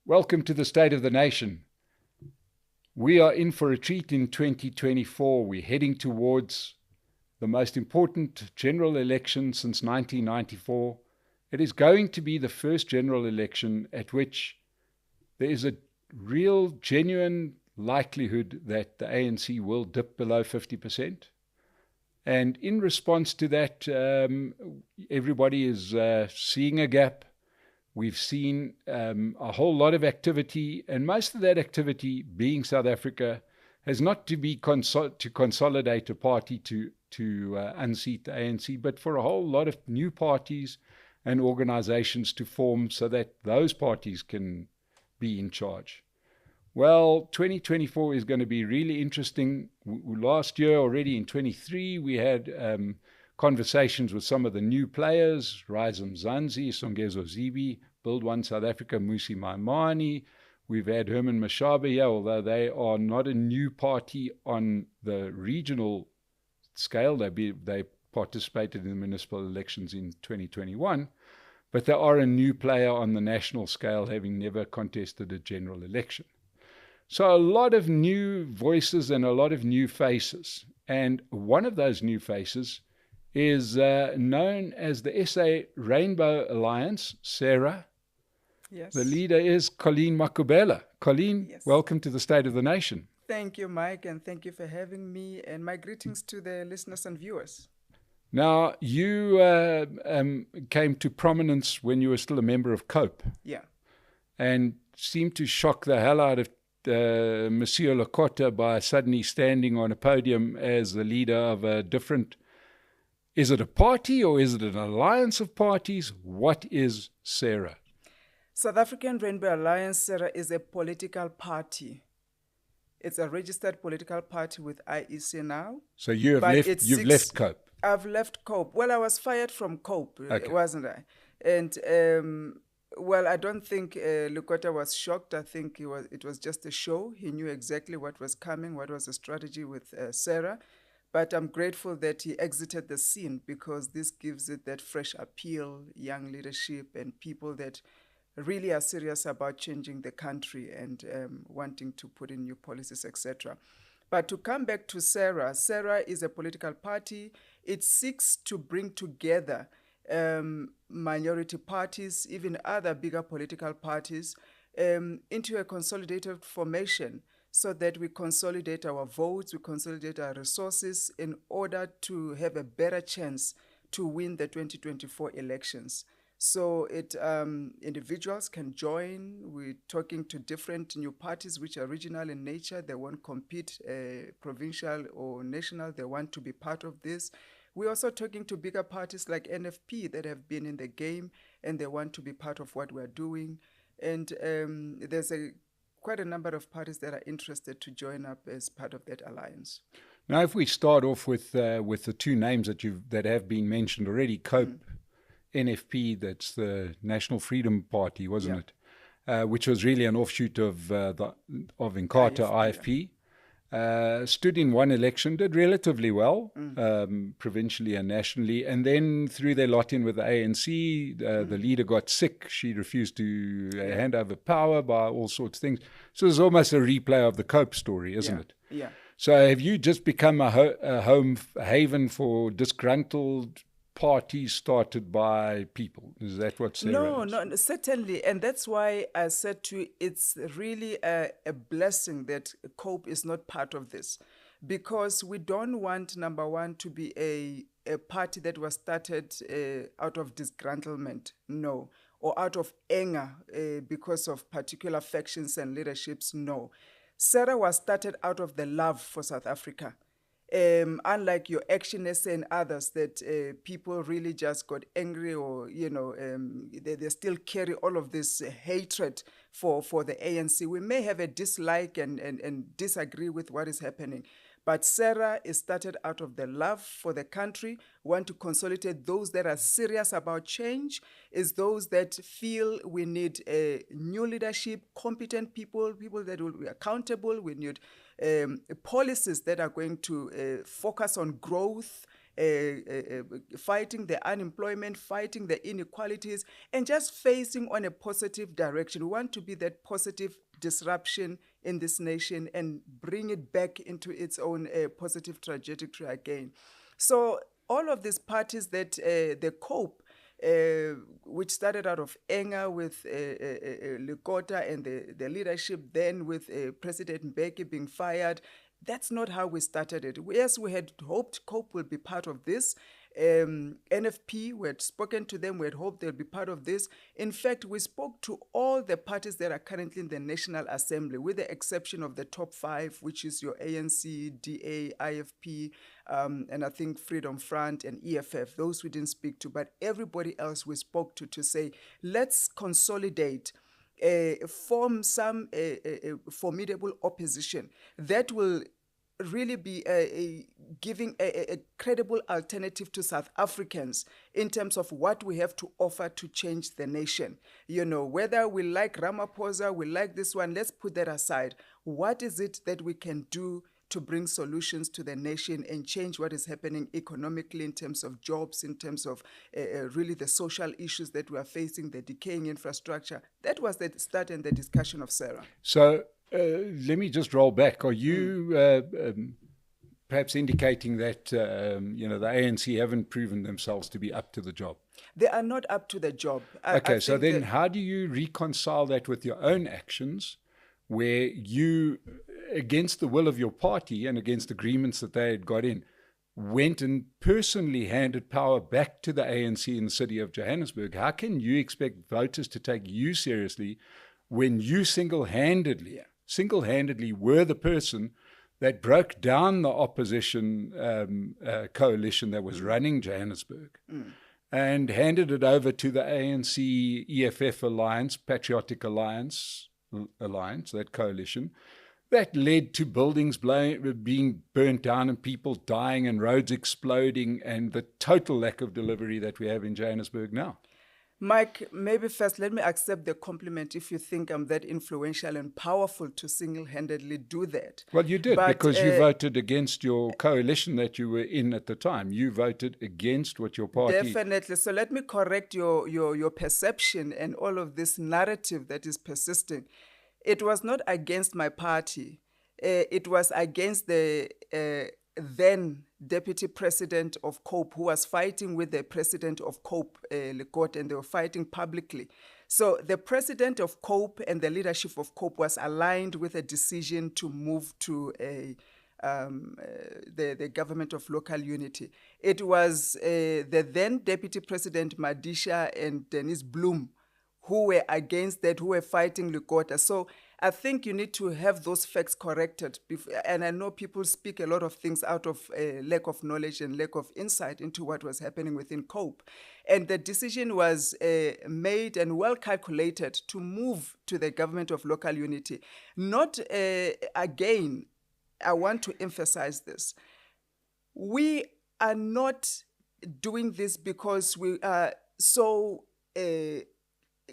Welcome to the State of the Nation. We are in for a treat in 2024. We're heading towards the most important general election since 1994. It is going to be the first general election at which there is a real, genuine likelihood that the ANC will dip below 50%. And in response to that, everybody is seeing a gap. We've seen a whole lot of activity, and most of that activity, being South Africa, has not to be to consolidate a party to unseat the ANC, but for a whole lot of new parties and organizations to form so that those parties can be in charge. Well, 2024 is going to be really interesting. Last year, already in 23, we had conversations with some of the new players, Rise Mzansi, Songezo Zibi, Build One South Africa, Musi Maimani. We've had Herman Mashaba here, although they are not a new party on the regional scale. They participated in the municipal elections in 2021, but they are a new player on the national scale, having never contested a general election. So a lot of new voices and a lot of new faces. And one of those new faces is known as the SA Rainbow Alliance, SARA. Yes. The leader is Colleen Makhubele. Colleen, yes. Welcome to the State of the Nation. Thank you, Mike, and thank you for having me, and my greetings to the listeners and viewers. Now, you came to prominence when you were still a member of COPE. Yeah. And seemed to shock the hell out of Monsieur Lekota by suddenly standing on a podium as the leader of a different... Is it a party or is it an alliance of parties? What is SARA? South African Rainbow Alliance, SARA, is a political party. It's a registered political party with IEC now. So you've left COPE? I've left COPE. Well, I was fired from COPE, okay. Wasn't I? And, well, I don't think Lekota was shocked. I think it was just a show. He knew exactly what was coming, what was the strategy with SARA. But I'm grateful that he exited the scene because this gives it that fresh appeal, young leadership, and people that really are serious about changing the country and wanting to put in new policies, etc. But to come back to SARA, SARA is a political party. It seeks to bring together minority parties, even other bigger political parties, into a consolidated formation so that we consolidate our votes, we consolidate our resources in order to have a better chance to win the 2024 elections. So individuals can join. We're talking to different new parties which are regional in nature. They won't compete provincial or national. They want to be part of this. We're also talking to bigger parties like NFP that have been in the game and they want to be part of what we're doing. And there's quite a number of parties that are interested to join up as part of that alliance. Now, if we start off with the two names that have been mentioned already, COPE, NFP, that's the National Freedom Party, wasn't it? Which was really an offshoot of Inkatha IFP. Stood in one election, did relatively well, provincially and nationally, and then threw their lot in with the ANC. The leader got sick. She refused to hand over power by all sorts of things. So it's almost a replay of the COPE story, isn't it? Yeah. So have you just become a home haven for disgruntled parties started by people? Is that what SARA is? No, certainly. And that's why I said to you, it's really a blessing that COPE is not part of this. Because we don't want, number one, to be a party that was started out of disgruntlement, no. Or out of anger because of particular factions and leaderships, no. SARA was started out of the love for South Africa. Unlike your Action SA and others that people really just got angry or, they still carry all of this hatred for the ANC. We may have a dislike and disagree with what is happening. But SARA is started out of the love for the country, want to consolidate those that are serious about change, is those that feel we need new leadership, competent people that will be accountable. We need policies that are going to focus on growth fighting the unemployment, fighting the inequalities, and just facing on a positive direction. We want to be that positive disruption in this nation and bring it back into its own positive trajectory again. So all of these parties that the COPE, which started out of anger with Lekota and the leadership, then with President Mbeki being fired. That's not how we started it. Yes, we had hoped COPE will be part of this. NFP, we had spoken to them, we had hoped they'll be part of this. In fact, we spoke to all the parties that are currently in the National Assembly, with the exception of the top 5, which is your ANC, DA, IFP, and I think Freedom Front and EFF. Those we didn't speak to, but everybody else we spoke to say, let's consolidate, form some formidable opposition that will really be giving a credible alternative to South Africans in terms of what we have to offer to change the nation. You know, whether we like Ramaphosa, we like this one, let's put that aside. What is it that we can do to bring solutions to the nation and change what is happening economically in terms of jobs, in terms of really the social issues that we are facing, the decaying infrastructure? That was the start and the discussion of SARA. So let me just roll back. Are you perhaps indicating that the ANC haven't proven themselves to be up to the job? They are not up to the job. Okay, so then how do you reconcile that with your own actions, where you, against the will of your party and against agreements that they had got in, went and personally handed power back to the ANC in the city of Johannesburg? How can you expect voters to take you seriously when you single-handedly were the person that broke down the opposition coalition that was running Johannesburg and handed it over to the ANC EFF alliance, Patriotic Alliance, that coalition, that led to buildings being burnt down and people dying and roads exploding and the total lack of delivery that we have in Johannesburg now? Mike, maybe first let me accept the compliment if you think I'm that influential and powerful to single-handedly do that. Well, you did, because you voted against your coalition that you were in at the time. You voted against what your party... Definitely. So let me correct your perception and all of this narrative that is persisting. It was not against my party. It was against the then deputy president of COPE, who was fighting with the president of COPE, Lekota, and they were fighting publicly. So the president of COPE and the leadership of COPE was aligned with a decision to move to the government of local unity. It was the then deputy president Madisha and Dennis Bloom who were against that, who were fighting Lekota. So I think you need to have those facts corrected. And I know people speak a lot of things out of lack of knowledge and lack of insight into what was happening within COPE. And the decision was made and well calculated to move to the government of local unity. Not, again, I want to emphasize this. We are not doing this because we are so...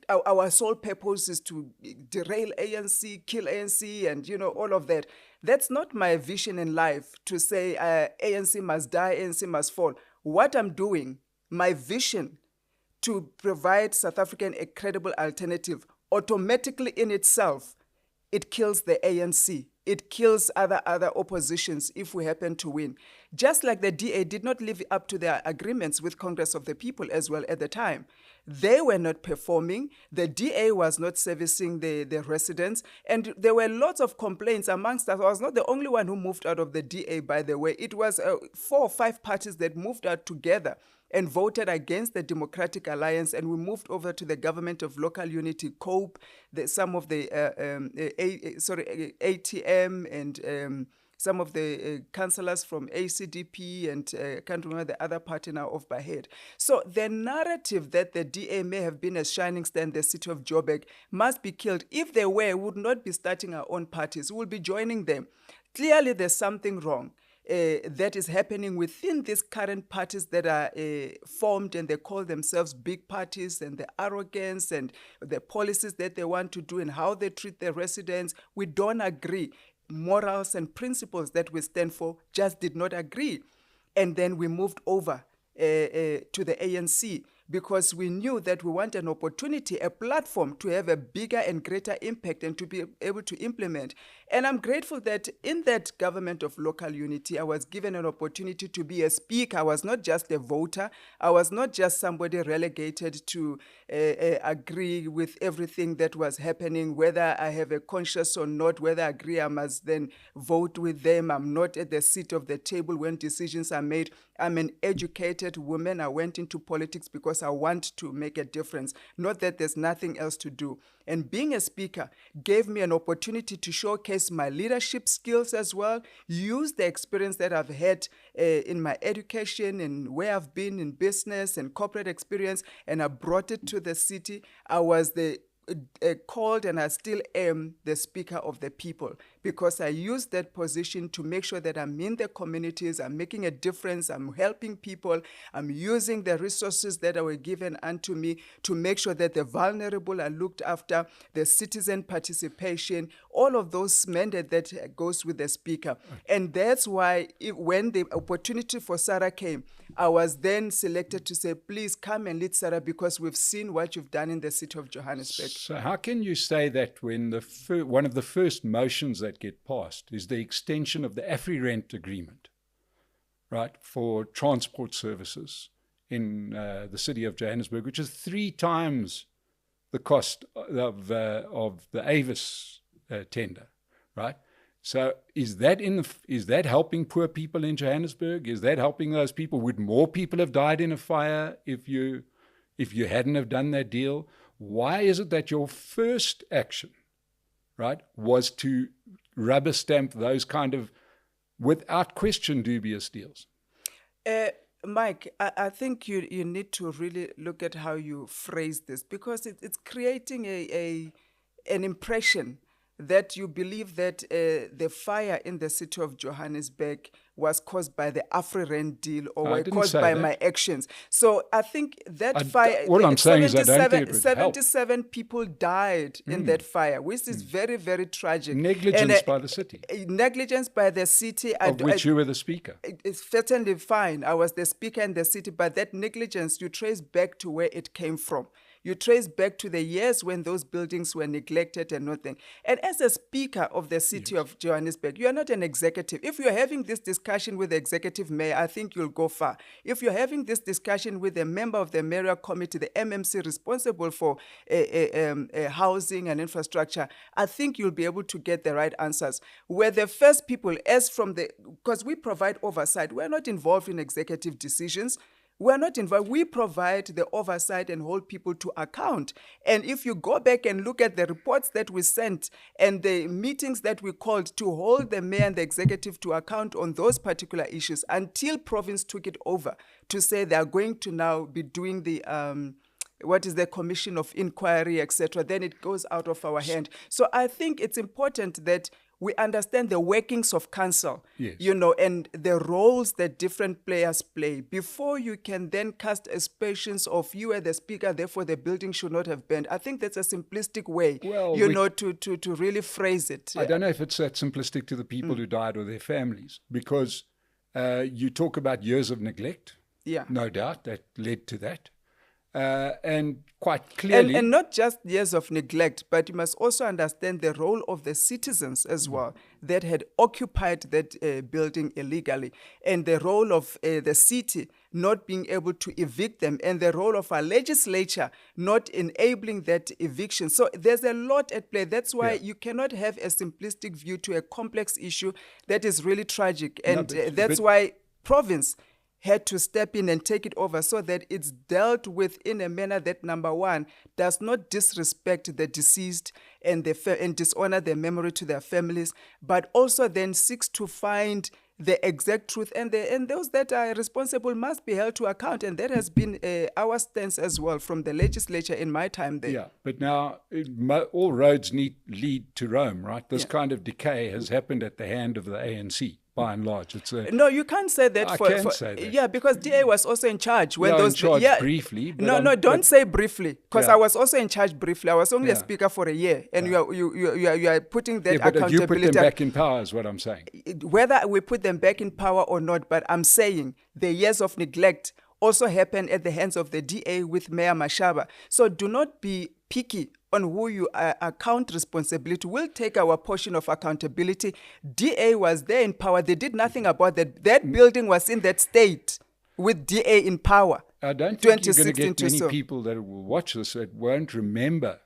Our sole purpose is to derail ANC, kill ANC, and, all of that. That's not my vision in life, to say ANC must die, ANC must fall. What I'm doing, my vision to provide South African a credible alternative, automatically in itself, it kills the ANC. It kills other oppositions if we happen to win. Just like the DA did not live up to their agreements with Congress of the People as well at the time. They were not performing. The DA was not servicing the residents. And there were lots of complaints amongst us. I was not the only one who moved out of the DA, by the way. It was 4 or 5 parties that moved out together and voted against the Democratic Alliance, and we moved over to the government of local unity, COPE, some of the ATM, and some of the councillors from ACDP, and I can't remember the other party now off by head. So the narrative that the DA may have been a shining star in the city of Joburg must be killed. If they were, we would not be starting our own parties. We will be joining them. Clearly, there's something wrong that is happening within these current parties that are formed, and they call themselves big parties, and the arrogance and the policies that they want to do and how they treat their residents. We don't agree. Morals and principles that we stand for just did not agree. and then we moved over to the ANC, because we knew that we want an opportunity, a platform to have a bigger and greater impact and to be able to implement. And I'm grateful that in that government of local unity, I was given an opportunity to be a speaker. I was not just a voter. I was not just somebody relegated to agree with everything that was happening, whether I have a conscience or not, whether I agree I must then vote with them. I'm not at the seat of the table when decisions are made. I'm an educated woman. I went into politics because I want to make a difference, not that there's nothing else to do. And being a speaker gave me an opportunity to showcase my leadership skills as well, use the experience that I've had in my education and where I've been in business and corporate experience, and I brought it to the city. I was called, and I still am, the speaker of the people, because I use that position to make sure that I'm in the communities, I'm making a difference, I'm helping people, I'm using the resources that were given unto me to make sure that the vulnerable are looked after, the citizen participation, all of those mandate that goes with the speaker. And that's why when the opportunity for SARA came, I was then selected to say, please come and lead SARA, because we've seen what you've done in the city of Johannesburg. So how can you say that when one of the first motions that get passed is the extension of the AfriRent agreement, right, for transport services in the city of Johannesburg, which is 3 times the cost of the Avis tender, right? So is that helping poor people in Johannesburg? Is that helping those people? Would more people have died in a fire if you hadn't have done that deal? Why is it that your first action, right, was to rubber stamp those kind of, without question, dubious deals? Mike, I think you need to really look at how you phrase this, because it's creating an impression that you believe that the fire in the city of Johannesburg was caused by the AfriRent deal or were caused by my actions. So I think that fire, all I'm saying is I don't think it would 77 people died in that fire, which is very, very tragic. Negligence by the city. Negligence by the city. Of which you were the speaker. It's certainly fine. I was the speaker in the city, but that negligence, you trace back to where it came from. You trace back to the years when those buildings were neglected and nothing. And as a speaker of the city of Johannesburg, you are not an executive. If you're having this discussion with the executive mayor, I think you'll go far. If you're having this discussion with a member of the mayoral committee, the MMC responsible for housing and infrastructure, I think you'll be able to get the right answers. We're the first people, because we provide oversight. We're not involved in executive decisions. We're not involved. We provide the oversight and hold people to account. And if you go back and look at the reports that we sent and the meetings that we called to hold the mayor and the executive to account on those particular issues, until province took it over to say they are going to now be doing the what is the commission of inquiry, etc., then it goes out of our hand. So I think it's important that we understand the workings of council, yes, and the roles that different players play before you can then cast aspersions of you as the speaker, therefore the building should not have burned. I think that's a simplistic way, to really phrase it. I don't know if it's that simplistic to the people who died or their families, because you talk about years of neglect. Yeah. No doubt that led to that. And quite clearly... And not just years of neglect, but you must also understand the role of the citizens as well that had occupied that building illegally, and the role of the city not being able to evict them, and the role of our legislature not enabling that eviction. So there's a lot at play. That's why you cannot have a simplistic view to a complex issue that is really tragic. And that's why province had to step in and take it over so that it's dealt with in a manner that, number one, does not disrespect the deceased and dishonor their memory to their families, but also then seeks to find the exact truth, and those that are responsible must be held to account. And that has been our stance as well from the legislature in my time there. Yeah, but now all roads lead to Rome, right? This kind of decay has happened at the hand of the ANC. by and large. It's a No, you can't say that. I can say that. Yeah, because DA was also in charge when Yeah, those. in charge yeah, briefly. But no, don't say briefly, because Yeah. I was also in charge briefly. I was only a Yeah. speaker for a year, and you are putting that Yeah, but you put accountability. them back in power is what I'm saying. Whether we put them back in power or not, but I'm saying the years of neglect also happened at the hands of the DA with Mayor Mashaba. So do not be picky on who you account responsibility. We'll take our portion of accountability. DA was there in power. They did nothing about that. That building was in that state with DA in power. I don't think you're going to 2016 get to many so. people that will watch this that won't remember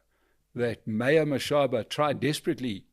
that Mayor Mashaba tried desperately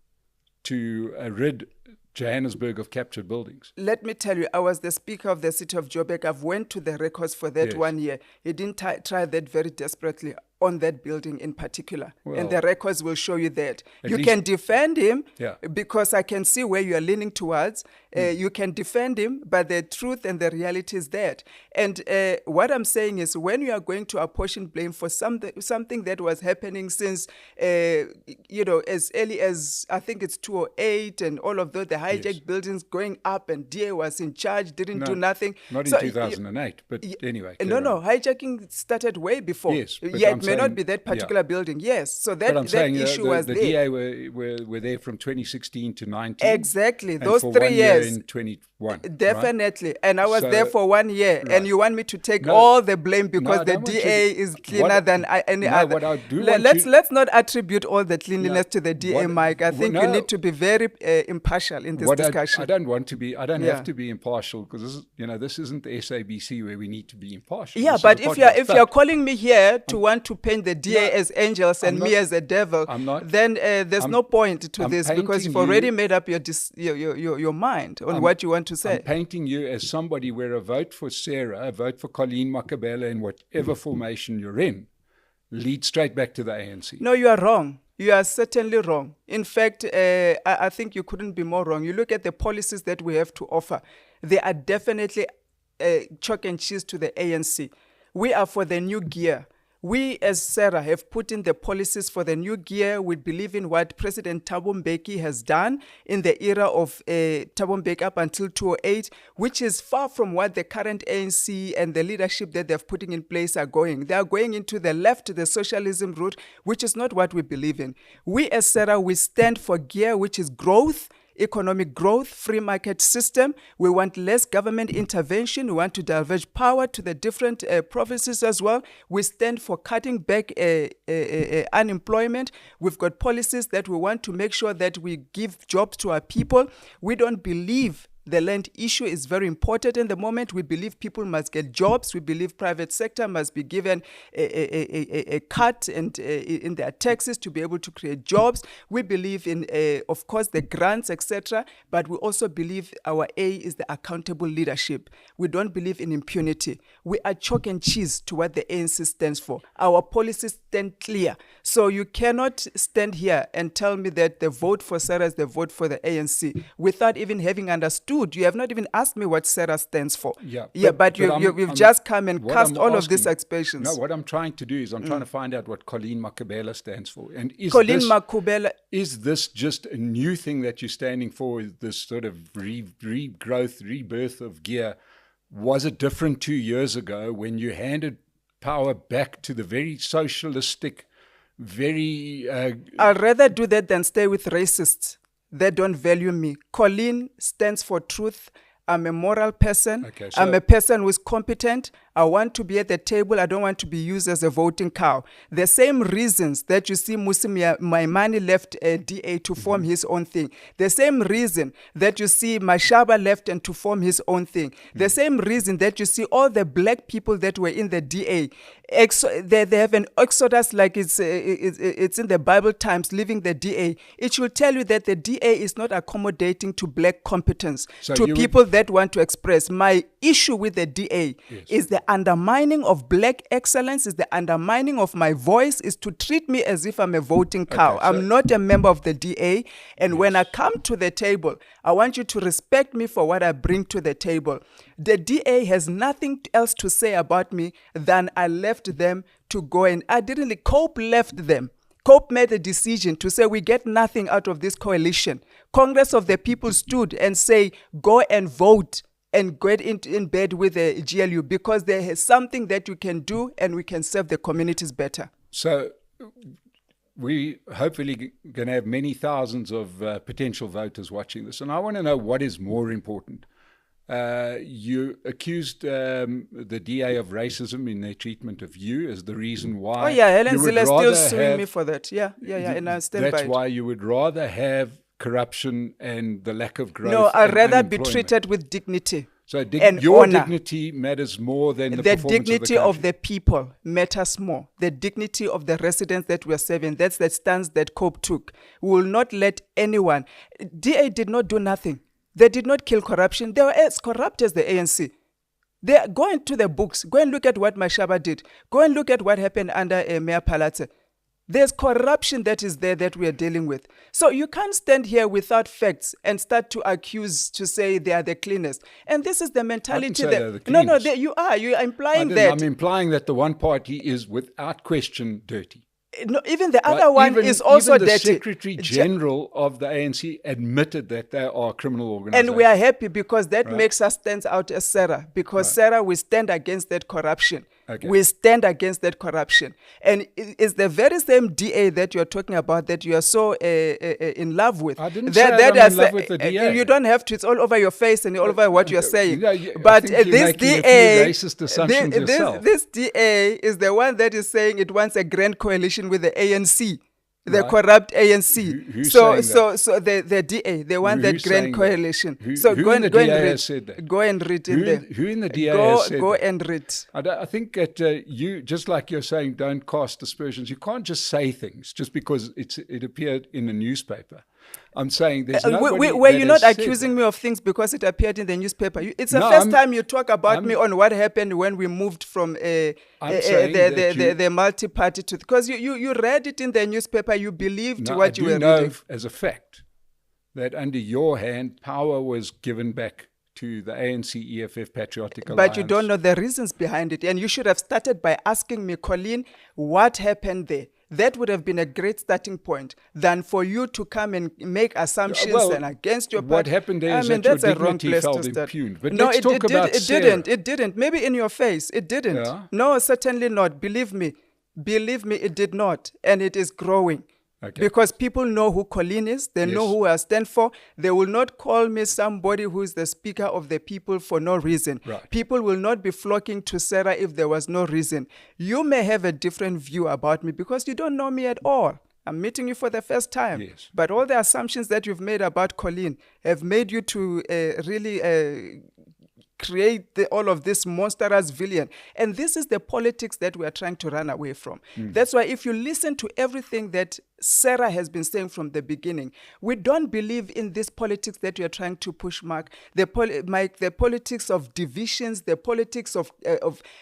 to rid Johannesburg of captured buildings. Let me tell you, I was the speaker of the city of Joburg. I've went to the records for that Yes. 1 year. He didn't try that very desperately on that building in particular. Well, and the records will show you that. at You least- can defend him Yeah. because I can see where you are leaning towards. You can defend him, but the truth and the reality is that. And what I'm saying is when you are going to apportion blame for something that was happening since, as early as, I think it's 2008 and all of those, the hijacked buildings going up and DA was in charge, didn't do nothing. Not in So, 2008, but anyway. No, hijacking started way before. Yes, but Yeah, I'm it may not saying- be that yeah. particular building. Yes, so But that I'm saying issue was the there. DA were there from 2016 to 19. Exactly, and those for 3 1 year years. in 21. right? Definitely. And I was So- there for 1 year. right. And you want me to take No, all the blame because I the don't want you DA to- is cleaner what- than any no, other. what I do want Let's not attribute all the cleanliness No, to the DA, what- Mike. I think you no. need to be very impartial in this What discussion. I don't want to be. I don't Yeah. have to be impartial because this isn't the SABC where we need to be impartial. Yeah, This is but a if podcast. you're calling me here to want to paint the DA No, as angels and I'm me not- as a devil, I'm not- then there's I'm- no point to I'm this because painting you've already you- made up your mind on what you want to say. I'm painting you as somebody where a vote for SARA, a vote for Colleen Makhubele in whatever formation you're in, leads straight back to the ANC. No, you are wrong. You are certainly wrong. In fact, I think you couldn't be more wrong. You look at the policies that we have to offer. They are definitely chalk and cheese to the ANC. We are for the new gear. We as SARA have put in the policies for the new gear. We believe in what President Thabo Mbeki has done in the era of Thabo Mbeki up until 2008, which is far from what the current ANC and the leadership that they're putting in place are going. They are going into the left, the socialism route, which is not what we believe in. We as SARA, we stand for gear, which is growth, economic growth, free market system. We want less government intervention. We want to diverge power to the different provinces as well. We stand for cutting back unemployment. We've got policies that we want to make sure that we give jobs to our people. We don't believe the land issue is very important in the moment. We believe people must get jobs. We believe private sector must be given a cut and in their taxes to be able to create jobs. We believe in, of course, the grants, etc. But we also believe our A is the accountable leadership. We don't believe in impunity. We are chalk and cheese to what the ANC stands for. Our policies stand clear. So you cannot stand here and tell me that the vote for SARA is the vote for the ANC without even having understood. You have not even asked me what SARA stands for. But you've just come and cast all of these expressions. No, what I'm trying to do is I'm trying to find out what Colleen Makhubele stands for. And Makhubele. Is this just a new thing that you're standing for, this sort of regrowth, rebirth of gear? Was it different 2 years ago when you handed power back to the very socialistic, very... I'd rather do that than stay with racists. They don't value me. Colleen stands for truth. I'm a moral person. Okay, I'm a person who's competent. I want to be at the table. I don't want to be used as a voting cow. The same reasons that you see Musi Maimane left DA to form his own thing. The same reason that you see Mashaba left and to form his own thing. The same reason that you see all the black people that were in the DA. They have an exodus like it's in the Bible times, leaving the DA. It should tell you that the DA is not accommodating to black competence, to people that want to express. My issue with the DA is the undermining of black excellence, is the undermining of my voice, is to treat me as if I'm a voting cow. I'm not a member of the DA. And when I come to the table, I want you to respect me for what I bring to the table. The DA has nothing else to say about me than I left them to go, and I didn't. Cope left them. COPE made a decision to say we get nothing out of this coalition. Congress of the People stood and say, go and vote and get in bed with the GLU because there is something that you can do and we can serve the communities better. So we hopefully going to have many thousands of potential voters watching this. And I want to know what is more important. You accused the DA of racism in their treatment of you as the reason why. Oh yeah, Helen Zille is still suing me for that. Yeah, and I stand by it. That's why you would rather have corruption and the lack of growth. No, I'd rather be treated with dignity. So your honor. Dignity matters more than the performance dignity of the people matters more. The dignity of the residents that we are serving. That's the stance that COPE took. We will not let anyone. DA did not do nothing. They did not kill corruption. They were as corrupt as the ANC. They go into the books. Go and look at what Mashaba did. Go and look at what happened under Mayor Palatse. There's corruption that is there that we are dealing with. So you can't stand here without facts and start to accuse, to say they are the cleanest. And this is the mentality that... No, you are implying that. I'm implying that the one party is without question dirty. No, even the other one is also dirty. The Secretary General of the ANC admitted that they are criminal organizations. And we are happy because that makes us stand out as SARA. Because SARA, we stand against that corruption. Okay. We stand against that corruption. And it's the very same DA that you're talking about that you are so in love with. I didn't say I'm in love with the DA. You don't have to. It's all over your face and all over what you're saying. But this DA, racist assumptions yourself. This DA is the one that is saying it wants a grand coalition with the ANC. The corrupt ANC. Who's so the DA, they want that grand coalition. Go and read. Go and read in there. Who in the DA has said Go and read. I think that you, just like you're saying, don't cast aspersions. You can't just say things just because it appeared in the newspaper. I'm saying there's nobody were you not accusing me of things because it appeared in the newspaper? It's the first time you talk about me on what happened when we moved from the multi-party to... Because you read it in the newspaper, you believed what you were reading. I do know as a fact that under your hand, power was given back to the ANC EFF Patriotic Alliance. But you don't know the reasons behind it. And you should have started by asking me, Colleen, what happened there? That would have been a great starting point than for you to come and make assumptions and against your party. What happened there is that your dignity felt impugned. But let's talk about SARA. It didn't. Maybe in your face, it didn't. Yeah. No, certainly not. Believe me, it did not. And it is growing. Okay. Because people know who Colleen is. They know who I stand for. They will not call me somebody who is the speaker of the people for no reason. Right. People will not be flocking to SARA if there was no reason. You may have a different view about me because you don't know me at all. I'm meeting you for the first time. Yes. But all the assumptions that you've made about Colleen have made you to really... create all of this monstrous villain. And this is the politics that we are trying to run away from. That's why if you listen to everything that SARA has been saying from the beginning, we don't believe in this politics that you are trying to push, Mark. The politics of divisions, the politics of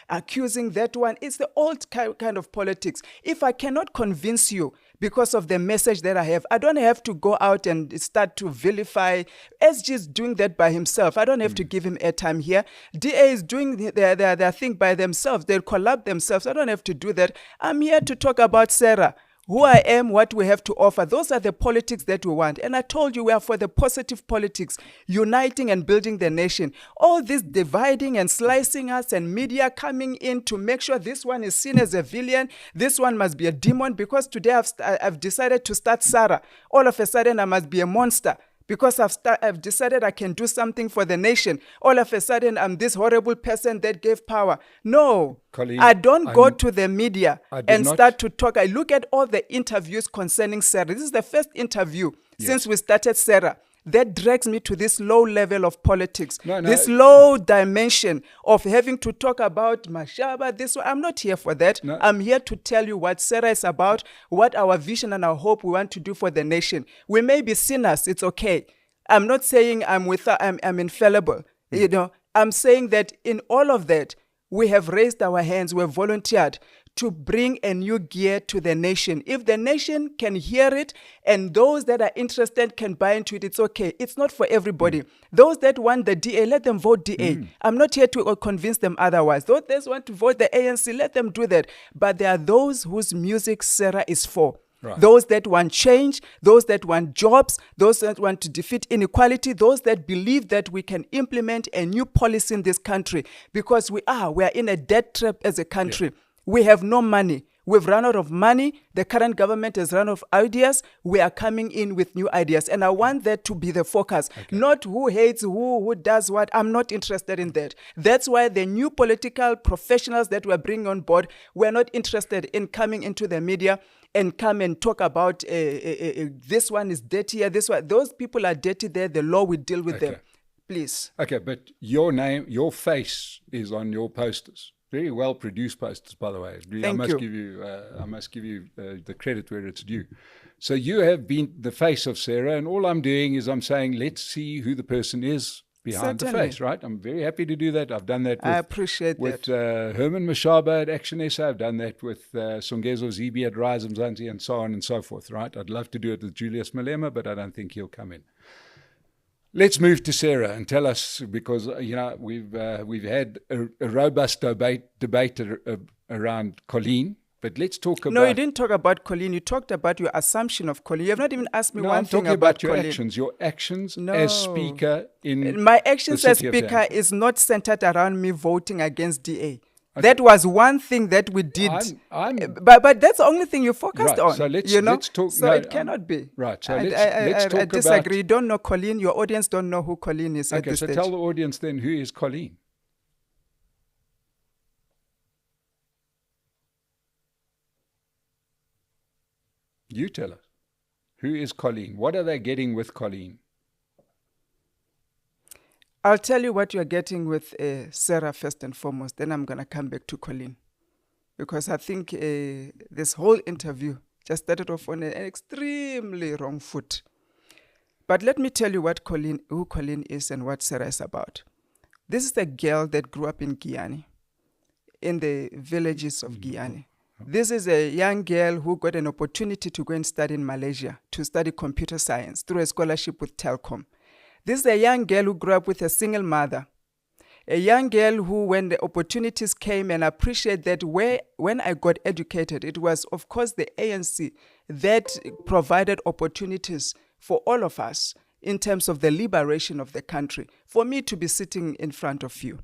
accusing that one. It's the old kind of politics. If I cannot convince you because of the message that I have, I don't have to go out and start to vilify. SG is doing that by himself. I don't have to give him airtime here. DA is doing their thing by themselves. They'll collab themselves. I don't have to do that. I'm here to talk about SARA. Who I am, what we have to offer. Those are the politics that we want. And I told you we are for the positive politics, uniting and building the nation. All this dividing and slicing us and media coming in to make sure this one is seen as a villain, this one must be a demon, because today I've decided to start SARA. All of a sudden I must be a monster. Because I've decided I can do something for the nation. All of a sudden, I'm this horrible person that gave power. No, Colleen, I don't go to the media and start to talk. I look at all the interviews concerning SARA. This is the first interview since we started SARA. That drags me to this low level of politics, this low dimension of having to talk about Mashaba, this one. I'm not here for that. I'm here to tell you what SARA is about, what our vision and our hope we want to do for the nation. We may be sinners, it's okay. I'm not saying I'm infallible. You know, I'm saying that in all of that, we have raised our hands, we have volunteered to bring a new gear to the nation. If the nation can hear it and those that are interested can buy into it, it's okay. It's not for everybody. Those that want the DA, let them vote DA. I'm not here to convince them otherwise. Those that want to vote the ANC, let them do that. But there are those whose music SARA is for. Right. Those that want change, those that want jobs, those that want to defeat inequality, those that believe that we can implement a new policy in this country, because we are in a debt trap as a country. Yeah. We have no money. We've run out of money. The current government has run out of ideas. We are coming in with new ideas. And I want that to be the focus. Okay. Not who hates who does what. I'm not interested in that. That's why the new political professionals that we're bringing on board, we're not interested in coming into the media and come and talk about this one is dirty, this one. Those people are dirty there. The law will deal with them. Please. Okay, but your name, your face is on your posters. Very well produced posters, by the way. I must give you the credit where it's due. So you have been the face of SARA, and all I'm doing is I'm saying, let's see who the person is behind the face, right? I'm very happy to do that. I've done that with Herman Mashaba at Action SA. I've done that with Songezo Zibi at Rise Mzansi, and so on and so forth, right? I'd love to do it with Julius Malema, but I don't think he'll come in. Let's move to SARA and tell us, because we've had a robust debate around Colleen, but let's talk about... No, you didn't talk about Colleen. You talked about your assumption of Colleen. You have not even asked me one thing about Colleen. I'm talking about your actions as Speaker in my actions as Speaker is not centered around me voting against DA. Okay. That was one thing that we did, but that's the only thing you focused on. So let's talk. So it cannot be. Right. So let's talk I disagree. You don't know Colleen. Your audience don't know who Colleen is at this stage. Okay, so tell the audience then, who is Colleen? You tell us. Who is Colleen? What are they getting with Colleen? I'll tell you what you're getting with SARA first and foremost. Then I'm going to come back to Colleen. Because I think this whole interview just started off on an extremely wrong foot. But let me tell you who Colleen is and what SARA is about. This is a girl that grew up in Guyana, in the villages of Guyana. This is a young girl who got an opportunity to go and study in Malaysia, to study computer science through a scholarship with Telkom. This is a young girl who grew up with a single mother. A young girl who, when the opportunities came, and I appreciate that when I got educated, it was, of course, the ANC that provided opportunities for all of us in terms of the liberation of the country, for me to be sitting in front of you.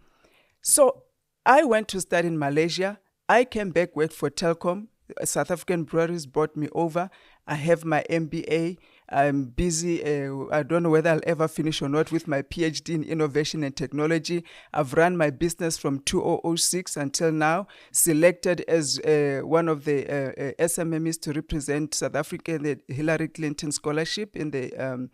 So I went to study in Malaysia. I came back, worked for Telkom. South African breweries brought me over. I have my MBA. I'm busy. I don't know whether I'll ever finish or not with my PhD in innovation and technology. I've run my business from 2006 until now, selected as one of the SMMEs to represent South Africa in the Hillary Clinton Scholarship in the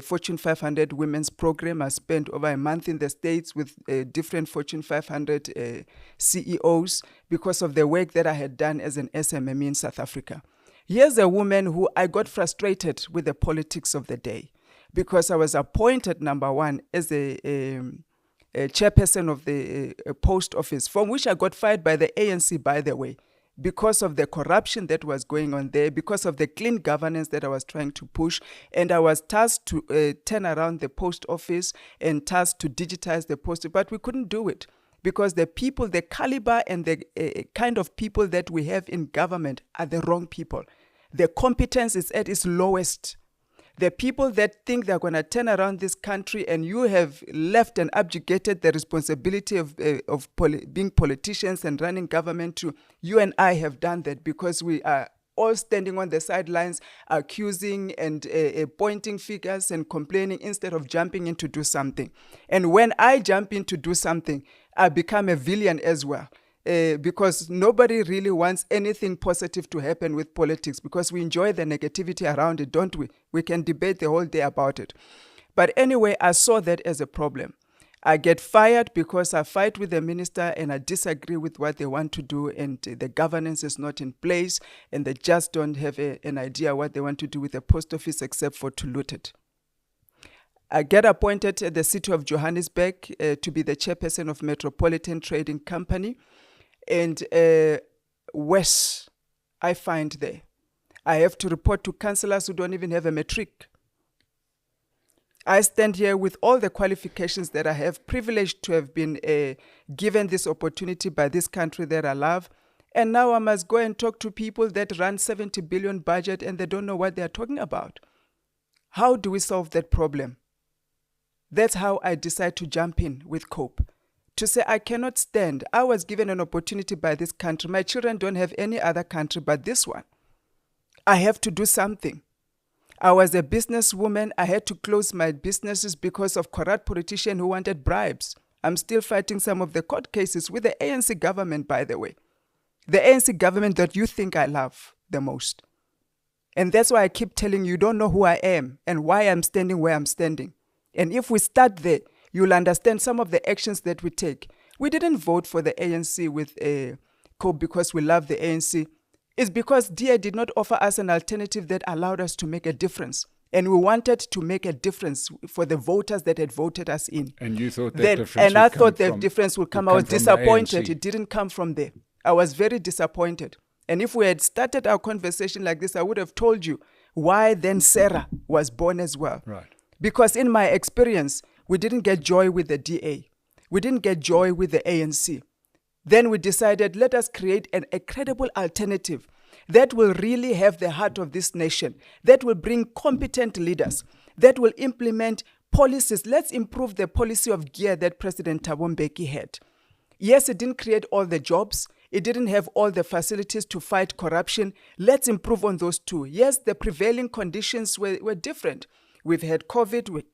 Fortune 500 Women's Program. I spent over a month in the States with different Fortune 500 CEOs because of the work that I had done as an SMME in South Africa. Here's a woman who I got frustrated with the politics of the day because I was appointed, number one, as a chairperson of the post office, from which I got fired by the ANC, by the way, because of the corruption that was going on there, because of the clean governance that I was trying to push. And I was tasked to turn around the post office and tasked to digitize the post, but we couldn't do it. Because the people, the caliber and the kind of people that we have in government are the wrong people. The competence is at its lowest. The people that think they're going to turn around this country, and you have left and abjugated the responsibility of being politicians and running government to, you and I have done that because we are all standing on the sidelines, accusing and pointing fingers and complaining instead of jumping in to do something. And when I jump in to do something, I become a villain as well. Because nobody really wants anything positive to happen with politics because we enjoy the negativity around it, don't we? We can debate the whole day about it. But anyway, I saw that as a problem. I get fired because I fight with the minister and I disagree with what they want to do, and the governance is not in place and they just don't have an idea what they want to do with the post office except for to loot it. I get appointed at the city of Johannesburg to be the chairperson of Metropolitan Trading Company. And worse, I find there, I have to report to councillors who don't even have a matric. I stand here with all the qualifications that I have, privileged to have been given this opportunity by this country that I love, And now I must go and talk to people that run 70 billion budget and they don't know what they're talking about. How do we solve that problem? That's how I decide to jump in with COPE. To say I cannot stand. I was given an opportunity by this country. My children don't have any other country but this one. I have to do something. I was a businesswoman. I had to close my businesses because of corrupt politicians who wanted bribes. I'm still fighting some of the court cases with the ANC government, by the way. The ANC government that you think I love the most. And that's why I keep telling you, you don't know who I am and why I'm standing where I'm standing. And if we start there, you'll understand some of the actions that we take. We didn't vote for the ANC with COPE because we love the ANC. It's because DA did not offer us an alternative that allowed us to make a difference. And we wanted to make a difference for the voters that had voted us in. And you thought that difference And I would thought come that from- difference would come. would I was come from the disappointed. ANC. It didn't come from there. I was very disappointed. And if we had started our conversation like this, I would have told you why then SARA was born as well. Right. Because in my experience, we didn't get joy with the DA. We didn't get joy with the ANC. Then we decided, let us create a credible alternative that will really have the heart of this nation, that will bring competent leaders, that will implement policies. Let's improve the policy of gear that President Thabo Mbeki had. Yes, it didn't create all the jobs. It didn't have all the facilities to fight corruption. Let's improve on those two. Yes, the prevailing conditions were different. We've had COVID.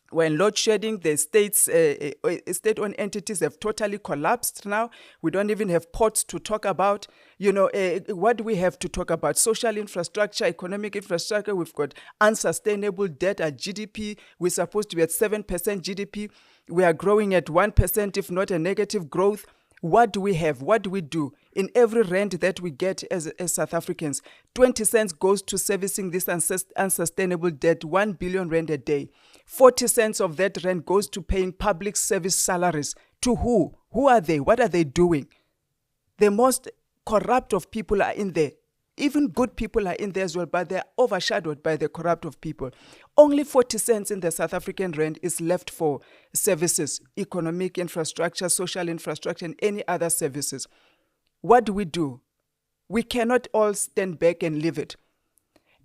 When load shedding, the state-owned entities have totally collapsed now. We don't even have ports to talk about. What do we have to talk about? Social infrastructure, economic infrastructure. We've got unsustainable debt at GDP. We're supposed to be at 7% GDP. We are growing at 1%, if not a negative growth. What do we have? What do we do? In every rand that we get as South Africans, 20 cents goes to servicing this unsustainable debt, 1 billion rand a day. 40 cents of that rand goes to paying public service salaries. To who? Who are they? What are they doing? The most corrupt of people are in there. Even good people are in there as well, but they're overshadowed by the corrupt of people. Only 40 cents in the South African rand is left for services, economic infrastructure, social infrastructure, and any other services. What do? We cannot all stand back and leave it.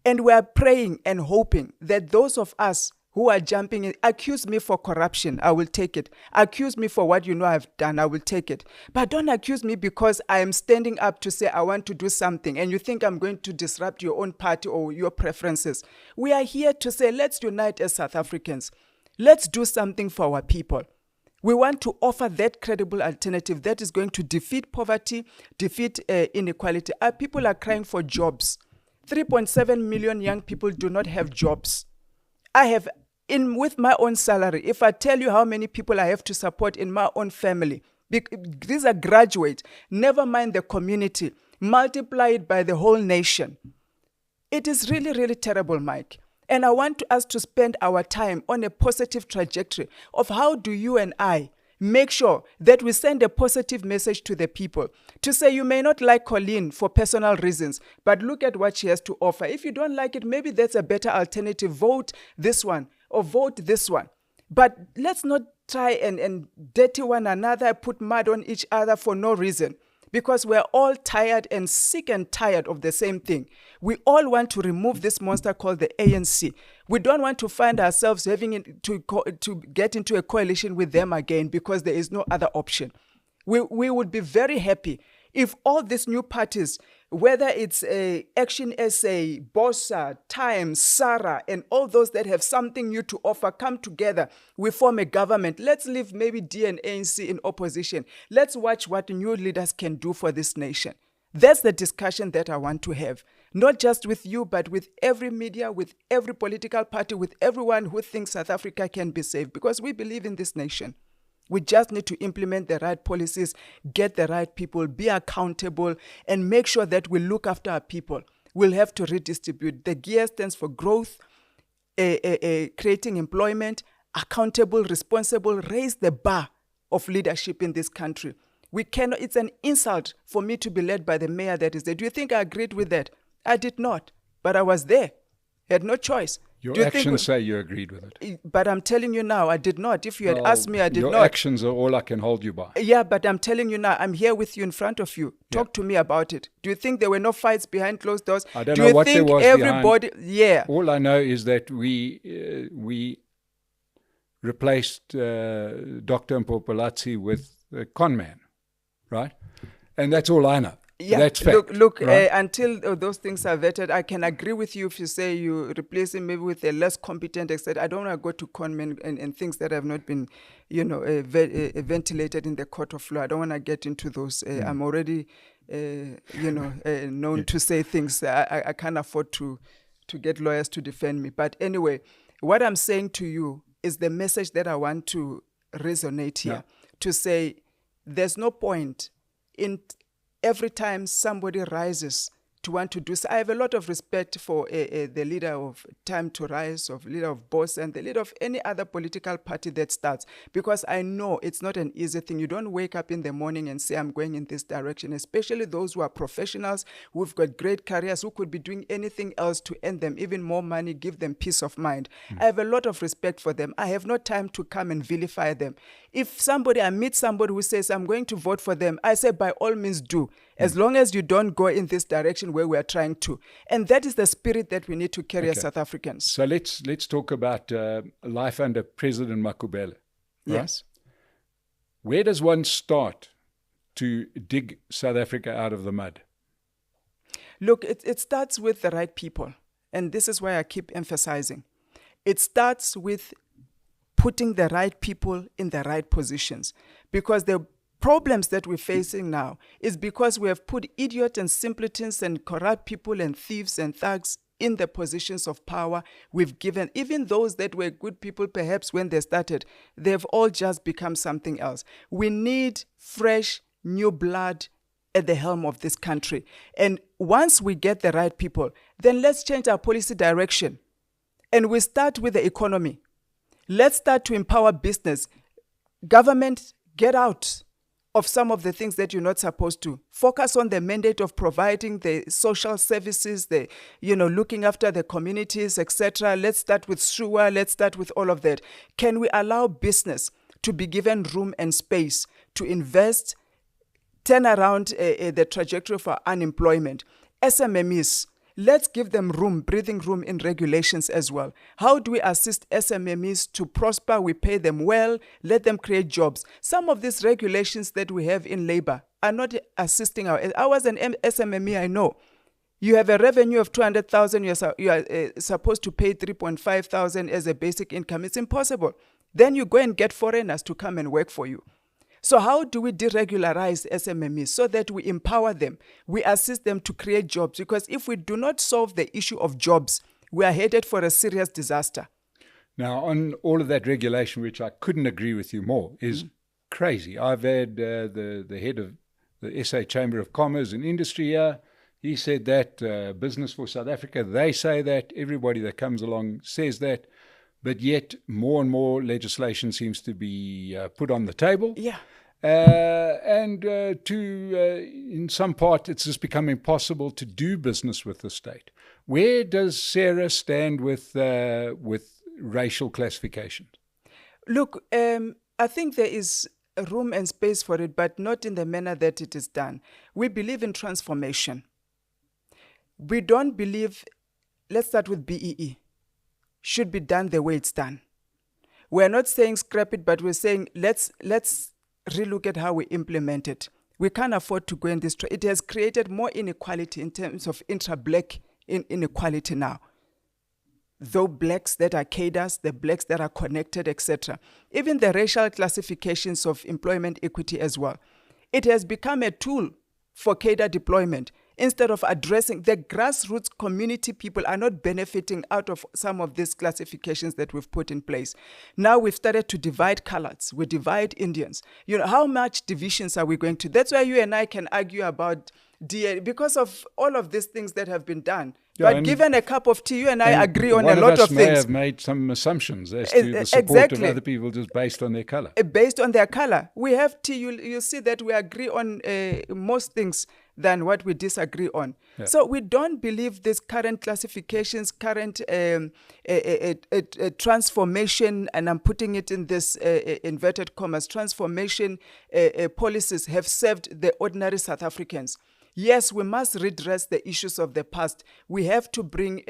And we are praying and hoping that those of us who are jumping in, accuse me for corruption, I will take it. Accuse me for what you know I've done, I will take it. But don't accuse me because I am standing up to say I want to do something and you think I'm going to disrupt your own party or your preferences. We are here to say let's unite as South Africans. Let's do something for our people. We want to offer that credible alternative that is going to defeat poverty, defeat inequality. Our people are crying for jobs. 3.7 million young people do not have jobs. I have, with my own salary, if I tell you how many people I have to support in my own family, these are graduates, never mind the community, multiply it by the whole nation. It is really, really terrible, Mike. And I want us to spend our time on a positive trajectory of how do you and I make sure that we send a positive message to the people to say you may not like Colleen for personal reasons, but look at what she has to offer. If you don't like it, maybe that's a better alternative. Vote this one or vote this one. But let's not try and dirty one another, put mud on each other for no reason. Because we're all tired and sick and tired of the same thing. We all want to remove this monster called the ANC. We don't want to find ourselves having to get into a coalition with them again because there is no other option. We would be very happy if all these new parties, whether it's Action SA, BOSA, Time, SARA, and all those that have something new to offer, come together, we form a government. Let's leave maybe D and ANC in opposition. Let's watch what new leaders can do for this nation. That's the discussion that I want to have. Not just with you, but with every media, with every political party, with everyone who thinks South Africa can be saved, because we believe in this nation. We just need to implement the right policies, get the right people, be accountable, and make sure that we look after our people. We'll have to redistribute. The GEAR stands for growth, creating employment, accountable, responsible, raise the bar of leadership in this country. We cannot. It's an insult for me to be led by the mayor that is there. Do you think I agreed with that? I did not, but I was there. I had no choice. Your Do you think actions say you agreed with it. But I'm telling you now, I did not. If you had Well, asked me, I did your not. actions are all I can hold you by. Yeah, but I'm telling you now, I'm here with you in front of you. Talk Yeah. to me about it. Do you think there were no fights behind closed doors? I don't Do know you what there think was everybody? behind. Yeah. All I know is that we replaced Dr. Mpopalatsi with a con man, right? And that's all I know. Yeah, That's fact. look. Right? Until those things are vetted, I can agree with you if you say you replace him maybe with a less competent, etc. I don't want to go to conmen and things that have not been, ventilated in the court of law. I don't want to get into those. I'm already, known to say things. I can't afford to get lawyers to defend me. But anyway, what I'm saying to you is the message that I want to resonate here. To say there's no point in every time somebody rises to want to do so. I have a lot of respect for the leader of Time to Rise, of leader of BOSS, and the leader of any other political party that starts, because I know it's not an easy thing. You don't wake up in the morning and say, I'm going in this direction, especially those who are professionals, who've got great careers, who could be doing anything else to earn them even more money, give them peace of mind. I have a lot of respect for them. I have no time to come and vilify them. If I meet somebody who says, I'm going to vote for them, I say, by all means do, as long as you don't go in this direction where we are trying to. And that is the spirit that we need to carry as South Africans. So let's talk about life under President Makhubele. Right? Yes. Where does one start to dig South Africa out of the mud? Look, it starts with the right people. And this is why I keep emphasizing. It starts with putting the right people in the right positions. Because the problems that we're facing now is because we have put idiots and simpletons and corrupt people and thieves and thugs in the positions of power. We've given, even those that were good people perhaps when they started, they've all just become something else. We need fresh, new blood at the helm of this country. And once we get the right people, then let's change our policy direction. And we start with the economy. Let's start to empower business. Government, get out of some of the things that you're not supposed to. Focus on the mandate of providing the social services, looking after the communities, etc. Let's start with SUA. Let's start with all of that. Can we allow business to be given room and space to invest, turn around the trajectory for unemployment? SMMEs, let's give them room, breathing room in regulations as well. How do we assist SMMEs to prosper? We pay them well, let them create jobs. Some of these regulations that we have in labor are not assisting I was an SMME, I know. You have a revenue of 200,000, you are supposed to pay 3,500 as a basic income. It's impossible. Then you go and get foreigners to come and work for you. So how do we deregularize SMMEs so that we empower them? We assist them to create jobs, because if we do not solve the issue of jobs, we are headed for a serious disaster. Now, on all of that regulation, which I couldn't agree with you more, is crazy. I've had the head of the SA Chamber of Commerce and Industry here. He said that, Business for South Africa, they say that, everybody that comes along says that, but yet more and more legislation seems to be put on the table. Yeah. In some part, it's just become impossible to do business with the state. Where does SARA stand with racial classification? Look, I think there is room and space for it, but not in the manner that it is done. We believe in transformation. We don't believe, let's start with BEE, should be done the way it's done. We're not saying scrap it, but we're saying let's relook at how we implement it. We can't afford to go in this. It has created more inequality in terms of intra-black inequality now. Though blacks that are cadres, the blacks that are connected, etc. Even the racial classifications of employment equity as well. It has become a tool for cadre deployment. Instead of addressing the grassroots community, people are not benefiting out of some of these classifications that we've put in place. Now we've started to divide coloreds, we divide Indians. How much divisions are we going to? That's why you and I can argue about DA because of all of these things that have been done. Yeah, but given a cup of tea, you and I agree on a lot of things. One of us may have made some assumptions as to the support of other people just based on their color. Based on their color. We have tea, you'll see that we agree on most things. than what we disagree on. Yeah. So we don't believe these current classifications, current transformation, and I'm putting it in this inverted commas, transformation policies have served the ordinary South Africans. Yes, we must redress the issues of the past. We have to bring,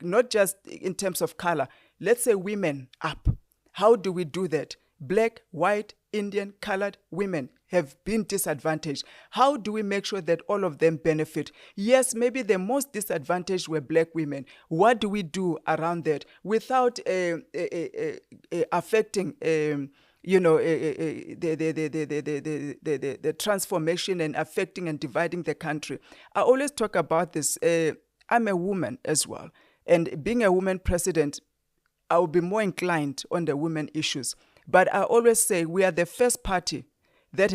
not just in terms of color, let's say women up. How do we do that? Black, white, Indian, colored women have been disadvantaged. How do we make sure that all of them benefit? Yes, maybe the most disadvantaged were black women. What do we do around that without affecting the transformation and affecting and dividing the country? I always talk about this. I'm a woman as well. And being a woman president, I will be more inclined on the women issues. But I always say we are the first party that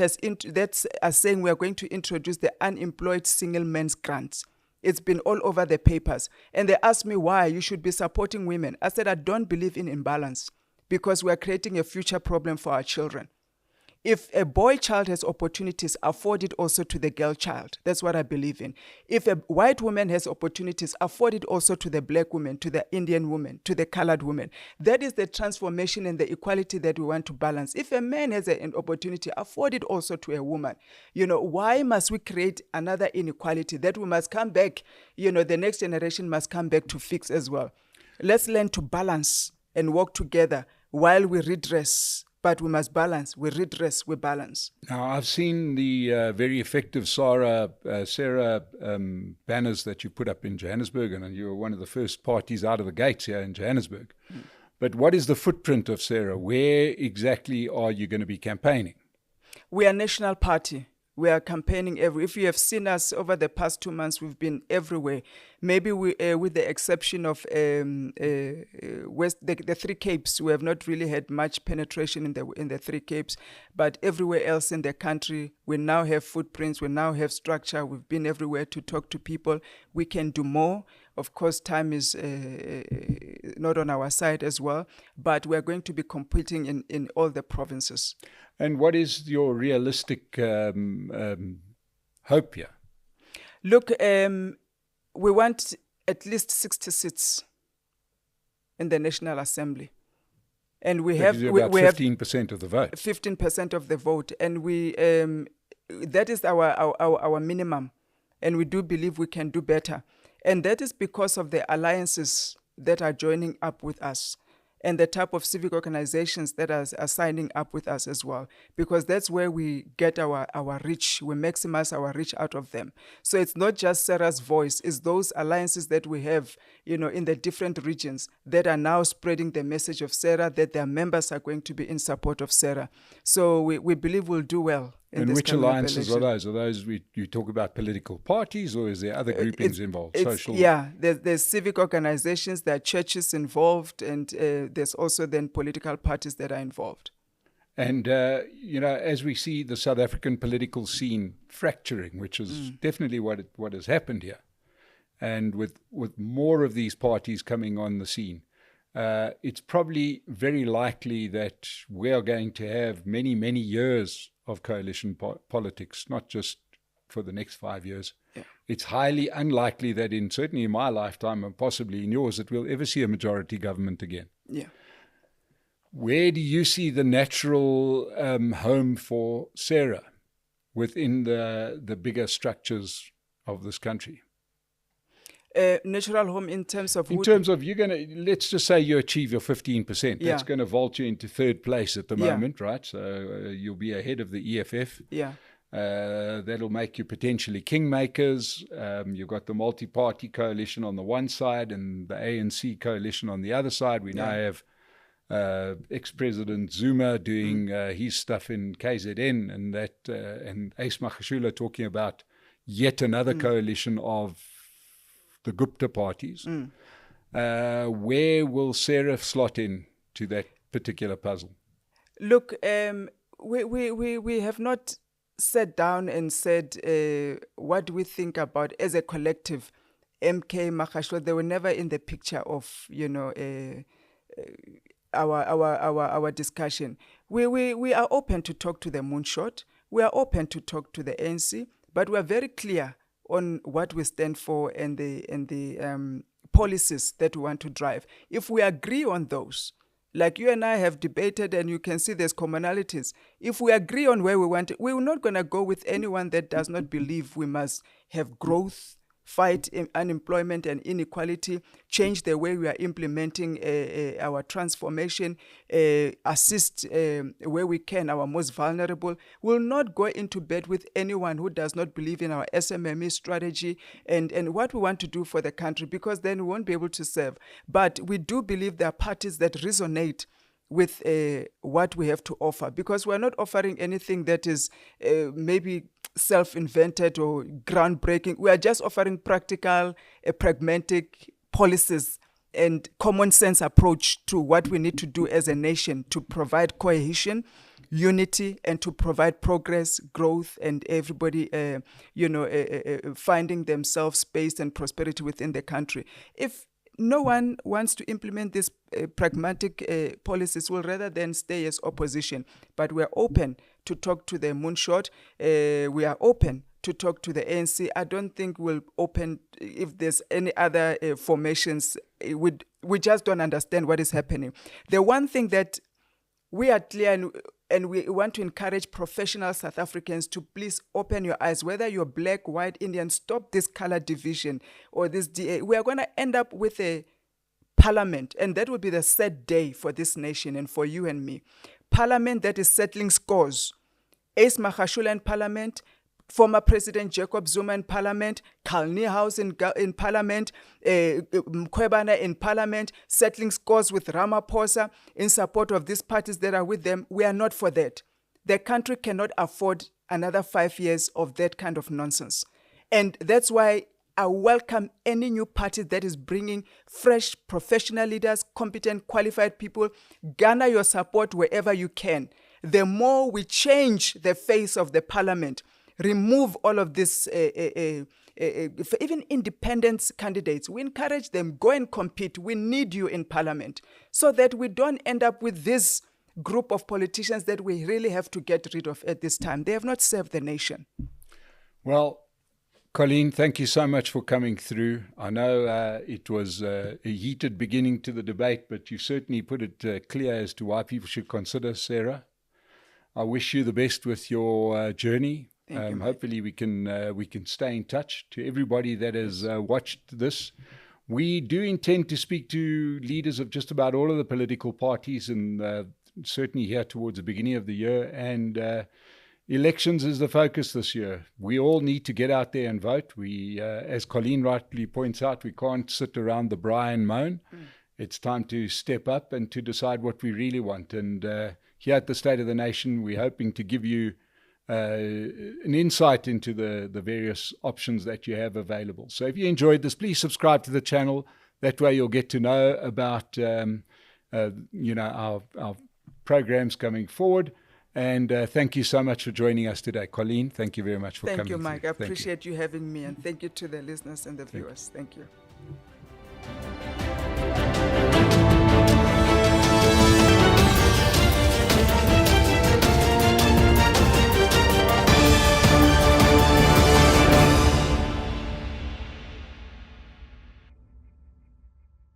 that's saying we are going to introduce the unemployed single men's grants. It's been all over the papers. And they asked me why you should be supporting women. I said, I don't believe in imbalance because we are creating a future problem for our children. If a boy child has opportunities, afford it also to the girl child. That's what I believe in. If a white woman has opportunities, afford it also to the black woman, to the Indian woman, to the colored woman. That is the transformation and the equality that we want to balance. If a man has an opportunity, afford it also to a woman. Why must we create another inequality that we must come back, the next generation must come back to fix as well? Let's learn to balance and work together while we redress. But we must balance. We redress, we balance. Now, I've seen the very effective SARA banners that you put up in Johannesburg, and you were one of the first parties out of the gates here in Johannesburg. But what is the footprint of SARA? Where exactly are you going to be campaigning? We are a national party. We are campaigning if you have seen us over the past 2 months, we've been everywhere. Maybe we, with the exception of West, the Three Capes, we have not really had much penetration in the Three Capes. But everywhere else in the country, we now have footprints. We now have structure. We've been everywhere to talk to people. We can do more. Of course, time is not on our side as well. But we are going to be competing in all the provinces. And what is your realistic hope here? Look, we want at least 60 seats in the National Assembly. And we have about 15% of the vote. 15% of the vote. And that is our minimum. And we do believe we can do better. And that is because of the alliances that are joining up with us, and the type of civic organizations that are signing up with us as well, because that's where we get our reach. We maximize our reach out of them. So it's not just SARA's voice, it's those alliances that we have, in the different regions that are now spreading the message of SARA, that their members are going to be in support of SARA. So we believe we'll do well. And which alliances are those? Are those you talk about political parties, or is there other groupings involved? Social? Yeah, there's civic organizations, there are churches involved, and there's also then political parties that are involved. And, as we see the South African political scene fracturing, which is definitely what has happened here, and with more of these parties coming on the scene, it's probably very likely that we are going to have many, many years of coalition politics, not just for the next 5 years. Yeah. It's highly unlikely that certainly in my lifetime and possibly in yours, that we'll ever see a majority government again. Yeah. Where do you see the natural home for SARA within the bigger structures of this country? Natural home in terms of... you're going to, let's just say you achieve your 15%. That's going to vault you into third place at the moment, right? So you'll be ahead of the EFF. Yeah. That'll make you potentially kingmakers. You've got the multi-party coalition on the one side and the ANC coalition on the other side. We now have ex-President Zuma doing his stuff in KZN, and Ace Makhubele talking about yet another coalition of the Gupta parties. Where will SARA slot in to that particular puzzle? Look, we have not sat down and said what we think about as a collective. MK, Makhubele, they were never in the picture of our discussion. We are open to talk to the moonshot. We are open to talk to the ANC. but we're very clear on what we stand for and the policies that we want to drive. If we agree on those, like you and I have debated, and you can see there's commonalities. If we agree on where we want it, we're not going to go with anyone that does not believe we must have growth, fight unemployment and inequality, change the way we are implementing our transformation, assist where we can our most vulnerable. We'll not go into bed with anyone who does not believe in our SMME strategy and what we want to do for the country, because then we won't be able to serve. But we do believe there are parties that resonate with what we have to offer, because we're not offering anything that is maybe self-invented or groundbreaking. We are just offering practical, pragmatic policies and common sense approach to what we need to do as a nation to provide cohesion, unity, and to provide progress, growth, and everybody, finding themselves space and prosperity within the country. If no one wants to implement these pragmatic policies, will rather than stay as opposition. But we're open to talk to the moonshot. We are open to talk to the ANC. I don't think we'll open if there's any other formations. We just don't understand what is happening. The one thing that we are clear and we want to encourage professional South Africans to please open your eyes, whether you're black, white, Indian, stop this color division or this DA. We are going to end up with a parliament, and that will be the sad day for this nation and for you and me. Parliament that is settling scores. Ace Makhubele in parliament, former President Jacob Zuma in parliament, Colleen in parliament, Makhubele in parliament, settling scores with Ramaphosa in support of these parties that are with them. We are not for that. The country cannot afford another 5 years of that kind of nonsense. And that's why I welcome any new party that is bringing fresh professional leaders, competent, qualified people. Garner your support wherever you can. The more we change the face of the parliament, remove all of this, even independent candidates, we encourage them, go and compete. We need you in parliament so that we don't end up with this group of politicians that we really have to get rid of at this time. They have not served the nation. Well, Colleen, thank you so much for coming through. I know it was a heated beginning to the debate, but you certainly put it clear as to why people should consider SARA. I wish you the best with your journey. Hopefully we can stay in touch. To everybody that has watched this, we do intend to speak to leaders of just about all of the political parties, and certainly here towards the beginning of the year. And elections is the focus this year. We all need to get out there and vote. We, as Colleen rightly points out, we can't sit around the braai and moan. It's time to step up and to decide what we really want. And here at the State of the Nation, we're hoping to give you an insight into the various options that you have available. So if you enjoyed this, please subscribe to the channel. That way you'll get to know about our programs coming forward. And thank you so much for joining us today. Colleen, thank you very much for coming. Thank you, Mike. I appreciate you having me, and thank you to the listeners and the viewers. Thank you.